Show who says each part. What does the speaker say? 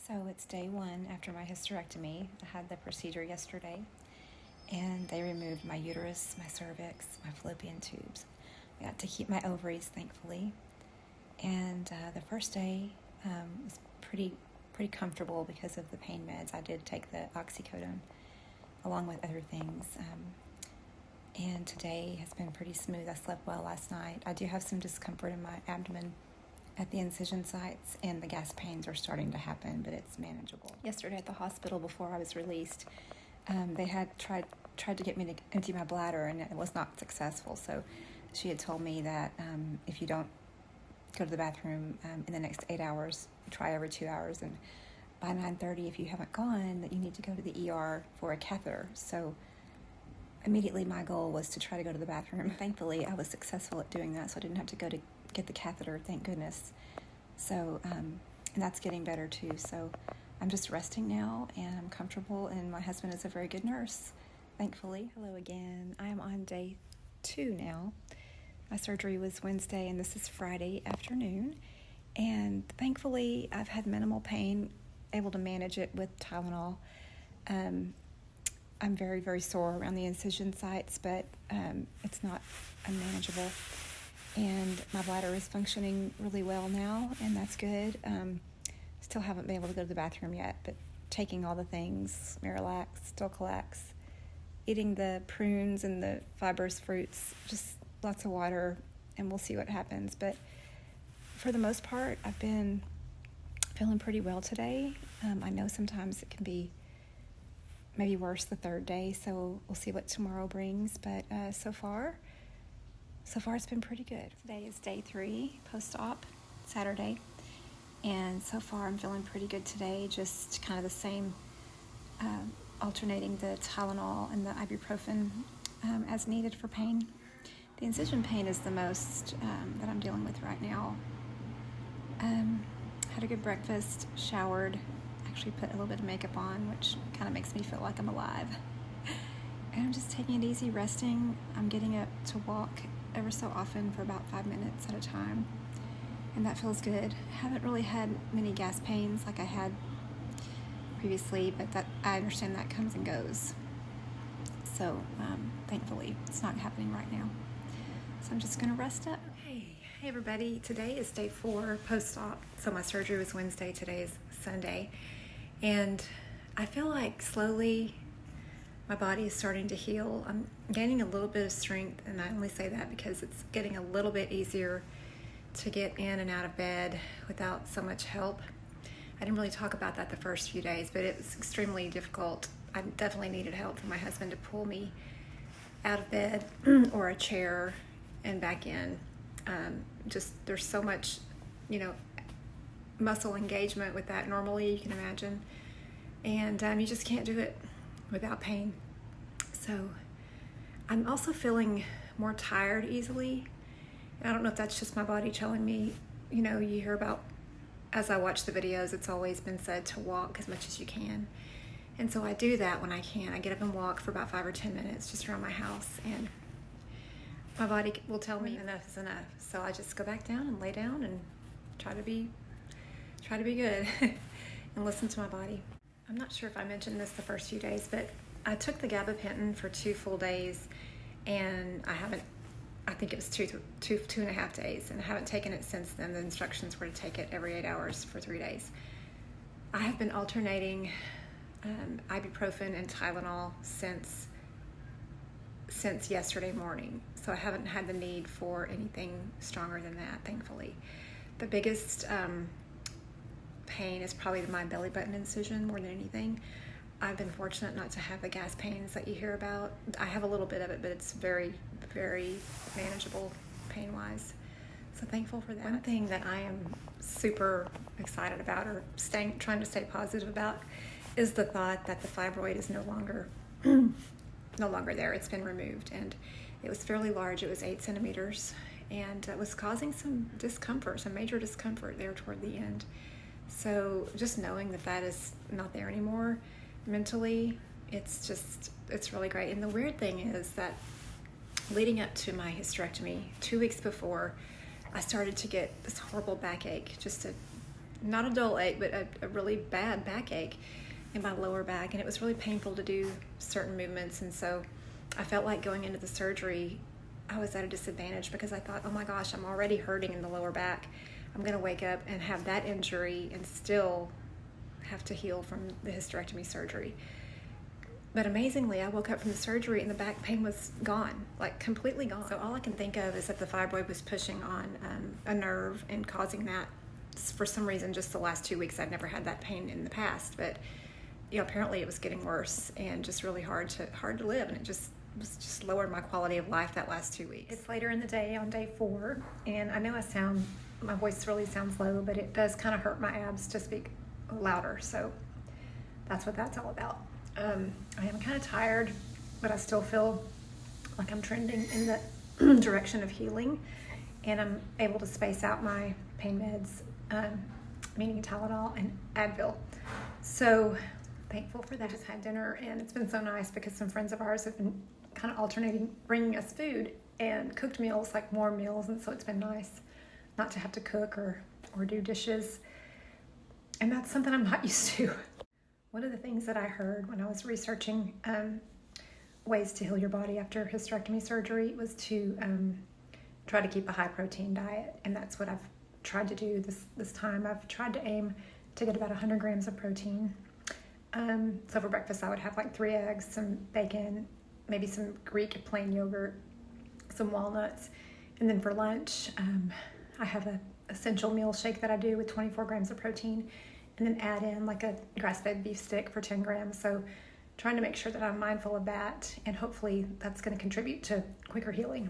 Speaker 1: So it's day one after my hysterectomy. I had the procedure yesterday, and they removed my uterus, my cervix, my fallopian tubes. I got to keep my ovaries, thankfully. And the first day was pretty comfortable because of the pain meds. I did take the oxycodone along with other things. And today has been pretty smooth. I slept well last night. I do have some discomfort in my abdomen at the incision sites, and the gas pains are starting to happen, but it's manageable. Yesterday at the hospital before I was released, they had tried to get me to empty my bladder, and it was not successful. So she had told me that if you don't go to the bathroom in the next 8 hours, try every 2 hours, and by 9:30, if you haven't gone, that you need to go to the ER for a catheter. So immediately my goal was to try to go to the bathroom. Thankfully, I was successful at doing that, so I didn't have to go to get the catheter, thank goodness. So, and that's getting better too. So I'm just resting now, and I'm comfortable, and my husband is a very good nurse, thankfully. Hello again. I am on day 2 now. My surgery was Wednesday, and this is Friday afternoon. And thankfully, I've had minimal pain, able to manage it with Tylenol. I'm very, very sore around the incision sites, but it's not unmanageable. And my bladder is functioning really well now, and that's good. Still haven't been able to go to the bathroom yet, but taking all the things, Marilax, Dulcolax, eating the prunes and the fibrous fruits, just lots of water, and we'll see what happens. But for the most part, I've been feeling pretty well today. I know sometimes it can be maybe worse the 3rd day, so we'll see what tomorrow brings. But so far it's been pretty good. Today is day 3 post-op, Saturday, and so far I'm feeling pretty good today. Just kind of the same, alternating the Tylenol and the ibuprofen as needed for pain. The incision pain is the most that I'm dealing with right now. Had a good breakfast, showered, actually put a little bit of makeup on, which kind of makes me feel like I'm alive. And I'm just taking it easy, resting. I'm getting up to walk ever so often for about 5 minutes at a time, and that feels good. Haven't really had many gas pains like I had previously, but that I understand that comes and goes. So thankfully it's not happening right now. So I'm just gonna rest up. Hey everybody, today is day 4 post-op. So my surgery was Wednesday, today is Sunday, and I feel like slowly my body is starting to heal. I'm gaining a little bit of strength, and I only say that because it's getting a little bit easier to get in and out of bed without so much help. I didn't really talk about that the first few days, but it was extremely difficult. I definitely needed help from my husband to pull me out of bed or a chair and back in. Just there's so much, muscle engagement with that normally, you can imagine. And you just can't do it without pain. So I'm also feeling more tired easily. And I don't know if that's just my body telling me, you hear about, as I watch the videos, it's always been said to walk as much as you can. And so I do that when I can. I get up and walk for about 5 or 10 minutes just around my house, and my body will tell me enough is enough. So I just go back down and lay down and try to be good and listen to my body. I'm not sure if I mentioned this the first few days, but I took the gabapentin for 2 full days, and I think it was two and a half days, and I haven't taken it since then. The instructions were to take it every 8 hours for 3 days. I have been alternating ibuprofen and Tylenol since yesterday morning, so I haven't had the need for anything stronger than that, thankfully. The biggest pain is probably my belly button incision more than anything. I've been fortunate not to have the gas pains that you hear about. I have a little bit of it, but it's very, very manageable pain-wise. So thankful for that. One thing that I am super excited about, or trying to stay positive about, is the thought that the fibroid is no longer there. It's been removed, and it was fairly large. It was 8 centimeters, and it was causing some major discomfort there toward the end. So just knowing that is not there anymore mentally, it's really great. And the weird thing is that leading up to my hysterectomy, 2 weeks before, I started to get this horrible backache, just a
Speaker 2: not a dull ache, but a really bad backache in my lower back, and it was really painful to do certain movements. And so I felt like going into the surgery, I was at a disadvantage because I thought, oh my gosh, I'm already hurting in the lower back. I'm going to wake up and have that injury and still have to heal from the hysterectomy surgery. But amazingly, I woke up from the surgery and the back pain was gone, like completely gone. So all I can think of is that the fibroid was pushing on a nerve and causing that. For some reason, just the last 2 weeks, I'd never had that pain in the past, but apparently it was getting worse and just really hard to live, and it just lowered my quality of life that last 2 weeks. It's later in the day on day 4, and I know my voice really sounds low, but it does kind of hurt my abs to speak louder, so that's what that's all about. I am kind of tired, but I still feel like I'm trending in the direction of healing, and I'm able to space out my pain meds, meaning Tylenol and Advil. So thankful for that. I just had dinner, and it's been so nice because some friends of ours have been kind of alternating bringing us food and cooked meals, like warm meals, and so it's been nice not to have to cook or do dishes, and that's something I'm not used to. One of the things that I heard when I was researching ways to heal your body after hysterectomy surgery was to try to keep a high protein diet, and that's what I've tried to do this time. I've tried to aim to get about 100 grams of protein. So for breakfast, I would have like 3 eggs, some bacon, maybe some Greek plain yogurt, some walnuts, and then for lunch, I have an essential meal shake that I do with 24 grams of protein, and then add in like a grass-fed beef stick for 10 grams. So trying to make sure that I'm mindful of that, and hopefully that's going to contribute to quicker healing.